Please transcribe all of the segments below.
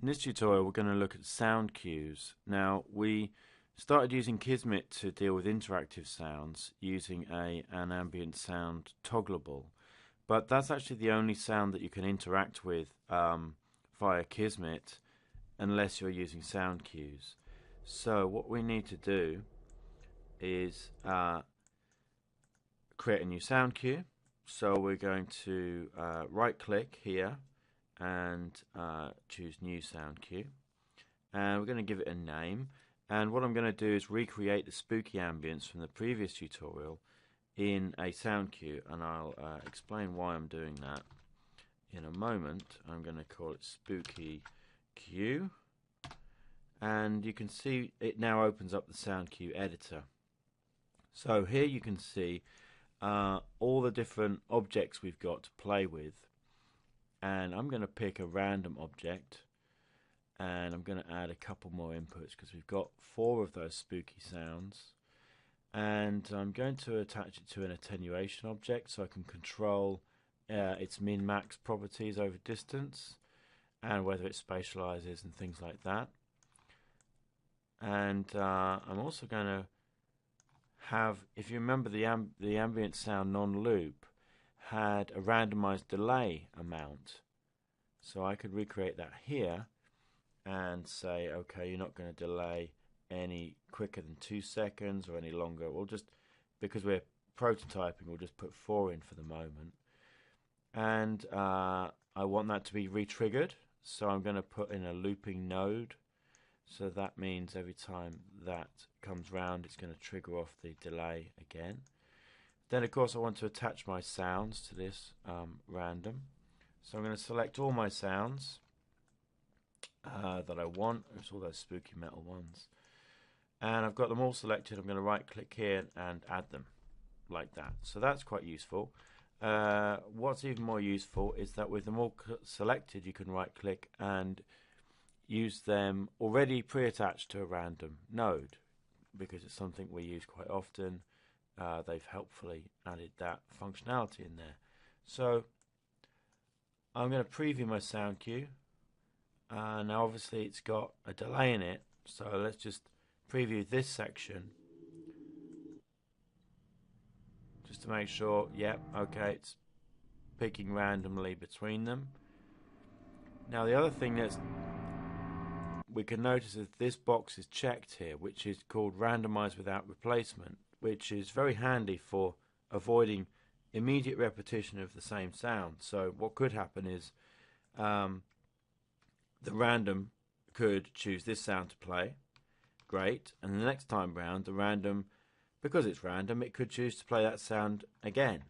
In this tutorial, we're going to look at SoundCues. Now, we started using Kismet to deal with interactive sounds using an ambient sound toggleable, but that's actually the only sound that you can interact with via Kismet unless you're using SoundCues. So what we need to do is create a new sound cue. So we're going to right click here and choose new sound cue, and we're going to give it a name. And what I'm going to do is recreate the spooky ambience from the previous tutorial in a sound cue, and I'll explain why I'm doing that in a moment. I'm going to call it spooky cue, and you can see it now opens up the sound cue editor. So here you can see all the different objects we've got to play with, and I'm going to pick a random object, and I'm going to add a couple more inputs because we've got 4 of those spooky sounds, and I'm going to attach it to an attenuation object so I can control its min-max properties over distance and whether it spatializes and things like that. And I'm also going to have, if you remember, the ambient sound non-loop had a randomized delay amount, so I could recreate that here and say, okay, you're not going to delay any quicker than 2 seconds or any longer. We'll just, because we're prototyping, we'll just put 4 in for the moment, and I want that to be re-triggered, so I'm going to put in a looping node. So that means every time that comes round, it's going to trigger off the delay again. Then, of course, I want to attach my sounds to this random. So I'm going to select all my sounds that I want. It's all those spooky metal ones. And I've got them all selected. I'm going to right-click here and add them like that. So that's quite useful. What's even more useful is that with them all selected, you can right-click and use them already pre-attached to a random node, because it's something we use quite often. They've helpfully added that functionality in there. So I'm going to preview my sound cue. Now obviously it's got a delay in it, so let's just preview this section just to make sure, yep, okay, it's picking randomly between them. Now the other thing that's we can notice that this box is checked here, which is called randomize without replacement, which is very handy for avoiding immediate repetition of the same sound. So what could happen is the random could choose this sound to play, great, and the next time round the random, because it's random, it could choose to play that sound again.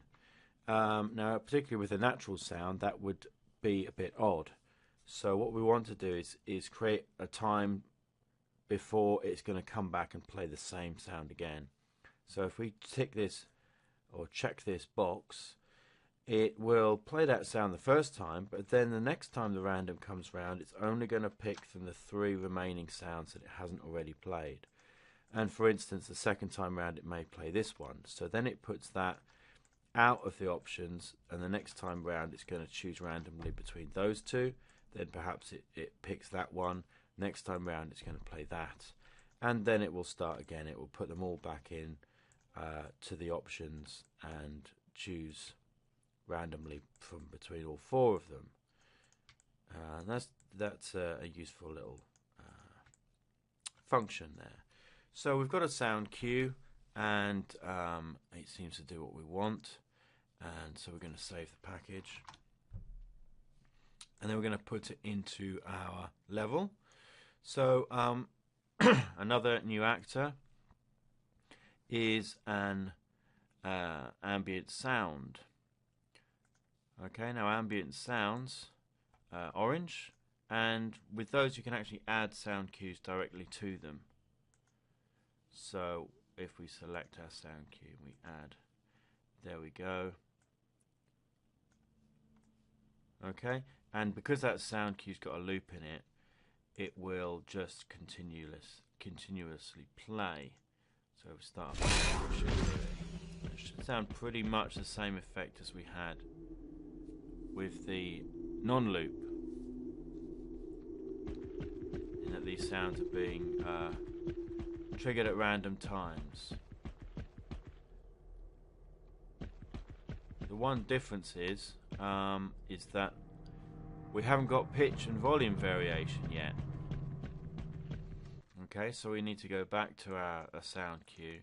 Now particularly with a natural sound, that would be a bit odd. So what we want to do is create a time before it's going to come back and play the same sound again. So if we tick this or check this box, it will play that sound the first time, but then the next time the random comes round, it's only going to pick from the 3 remaining sounds that it hasn't already played. And for instance, the second time round it may play this one. So then it puts that out of the options, and the next time round it's going to choose randomly between those 2. Then perhaps it picks that one. Next time round it's going to play that, and then it will start again. It will put them all back in to the options and choose randomly from between all 4 of them. That's a useful little function there. So we've got a sound cue, and it seems to do what we want, and so we're going to save the package. And then we're going to put it into our level. So another new actor is an ambient sound. Okay, now ambient sounds, orange, and with those you can actually add sound cues directly to them. So if we select our sound cue, we add, there we go. Okay. And because that sound cue's got a loop in it, it will just continuously play. So if we start, it should sound pretty much the same effect as we had with the non-loop. that these sounds are being triggered at random times. The one difference is that we haven't got pitch and volume variation yet. Okay, so we need to go back to our sound cue,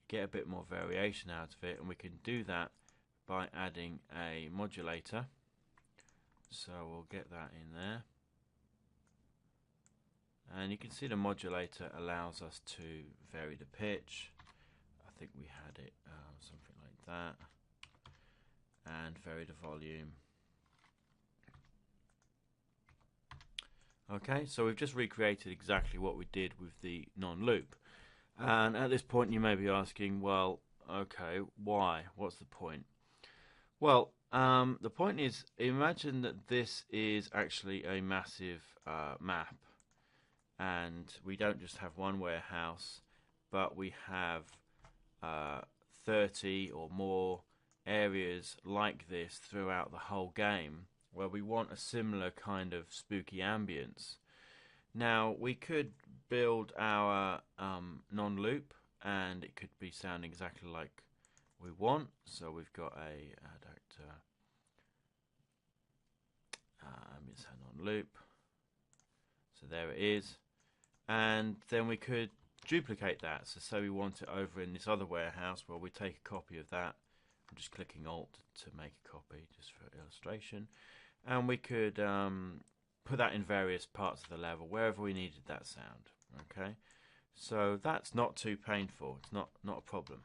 get a bit more variation out of it, and we can do that by adding a modulator. So we'll get that in there. And you can see the modulator allows us to vary the pitch. I think we had it something like that. And vary the volume. Okay, so we've just recreated exactly what we did with the non-loop. And at this point you may be asking, well, okay, why? What's the point? Well, the point is, imagine that this is actually a massive map, and we don't just have one warehouse, but we have 30 or more areas like this throughout the whole game, where we want a similar kind of spooky ambience. Now, we could build our non-loop, and it could be sounding exactly like we want. So we've got a adapter ambience non-loop. So there it is. And then we could duplicate that. So say we want it over in this other warehouse, where we take a copy of that. I'm just clicking Alt to make a copy, just for illustration. And we could put that in various parts of the level, wherever we needed that sound. Okay, so that's not too painful. It's not a problem.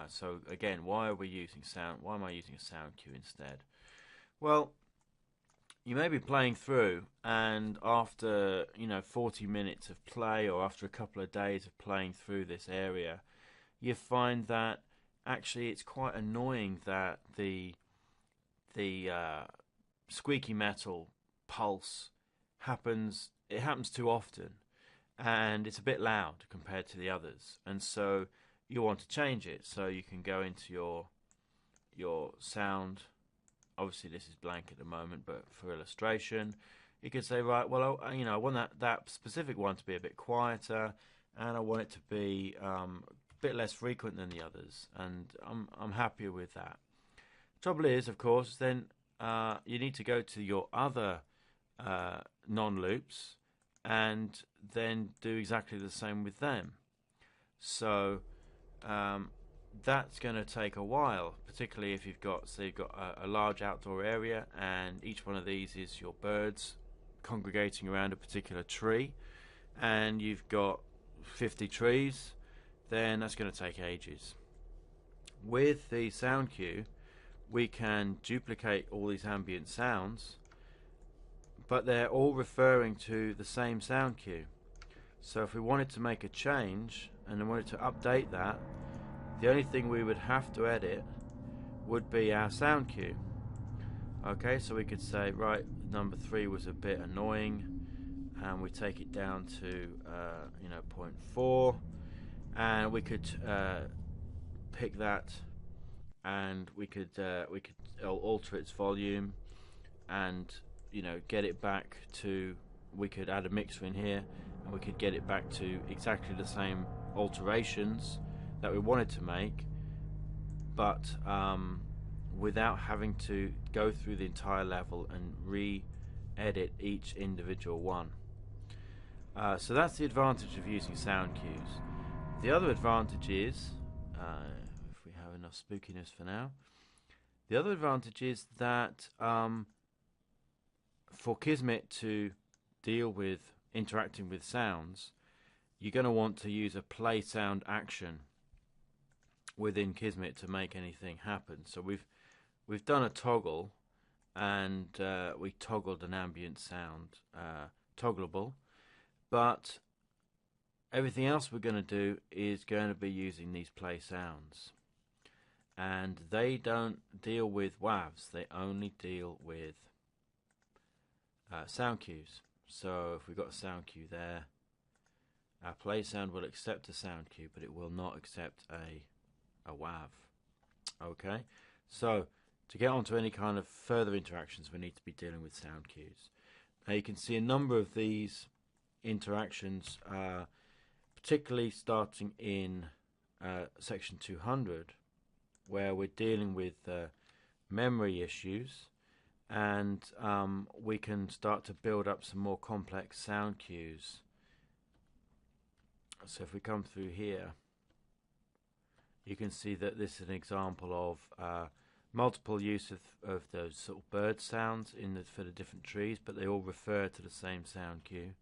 So again, why are we using sound? Why am I using a sound cue instead? Well, you may be playing through, and after 40 minutes of play, or after a couple of days of playing through this area, you find that actually it's quite annoying that the squeaky metal pulse happens too often, and it's a bit loud compared to the others, and so you want to change it. So you can go into your sound. Obviously this is blank at the moment, but for illustration you could say, right, well, I want that specific one to be a bit quieter, and I want it to be a bit less frequent than the others, and I'm happier with that. Trouble is, of course, then you need to go to your other non-loops and then do exactly the same with them. So that's going to take a while, particularly if you've got a large outdoor area, and each one of these is your birds congregating around a particular tree, and you've got 50 trees, then that's going to take ages. With the sound cue, we can duplicate all these ambient sounds, but they're all referring to the same sound cue. So if we wanted to make a change and then wanted to update that, the only thing we would have to edit would be our sound cue. Okay, so we could say, right, number 3 was a bit annoying, and we take it down to 0.4, and we could pick that, and we could alter its volume, and get it back to. We could add a mixer in here, and we could get it back to exactly the same alterations that we wanted to make, but without having to go through the entire level and re-edit each individual one. So that's the advantage of using sound cues. The other advantage is, if we have enough spookiness for now, the other advantage is that for Kismet to deal with interacting with sounds, you're going to want to use a play sound action within Kismet to make anything happen. So we've done a toggle, and we toggled an ambient sound, toggleable, but everything else we're going to do is going to be using these play sounds, and they don't deal with WAVs, they only deal with sound cues. So if we've got a sound cue there, our play sound will accept a sound cue, but it will not accept a WAV. Okay, so to get onto any kind of further interactions, we need to be dealing with sound cues. Now you can see a number of these interactions, particularly starting in section 200, where we're dealing with memory issues, and we can start to build up some more complex sound cues. So if we come through here, you can see that this is an example of multiple use of those sort of bird sounds for the different trees, but they all refer to the same sound cue.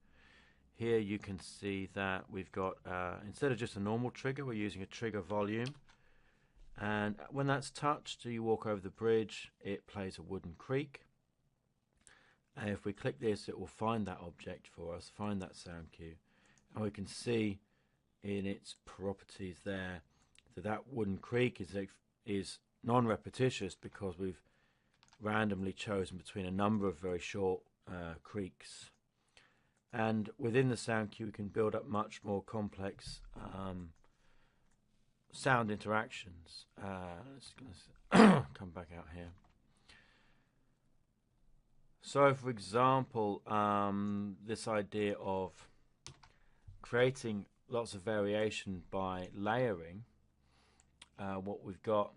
Here you can see that we've got, instead of just a normal trigger, we're using a trigger volume. And when that's touched, so you walk over the bridge, it plays a wooden creak. And if we click this, it will find that object for us, find that sound cue. And we can see in its properties there that wooden creak is non-repetitious, because we've randomly chosen between a number of very short creaks. And within the sound cue, we can build up much more complex sound interactions. Let's come back out here. So, for example, this idea of creating lots of variation by layering, what we've got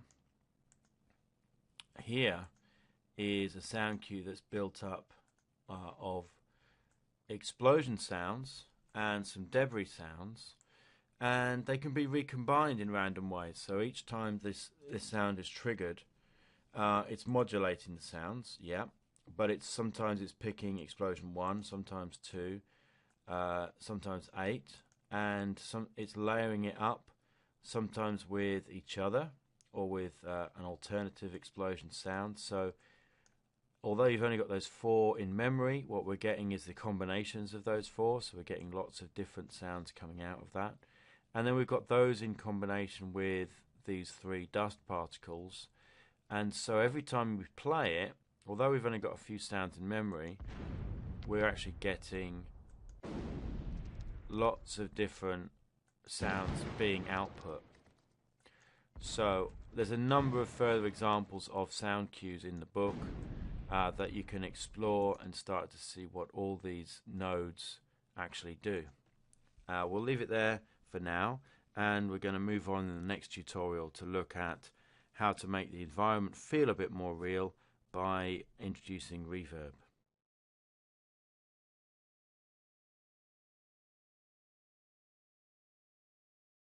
here is a sound cue that's built up of explosion sounds and some debris sounds, and they can be recombined in random ways. So each time this sound is triggered, it's modulating the sounds, yeah, but sometimes it's picking explosion 1, sometimes 2, sometimes 8, and it's layering it up, sometimes with each other or with an alternative explosion sound. So although you've only got those 4 in memory, what we're getting is the combinations of those 4, so we're getting lots of different sounds coming out of that. And then we've got those in combination with these 3 dust particles, and so every time we play it, although we've only got a few sounds in memory, we're actually getting lots of different sounds being output. So there's a number of further examples of sound cues in the book that you can explore and start to see what all these nodes actually do. We'll leave it there for now, and we're going to move on in the next tutorial to look at how to make the environment feel a bit more real by introducing reverb.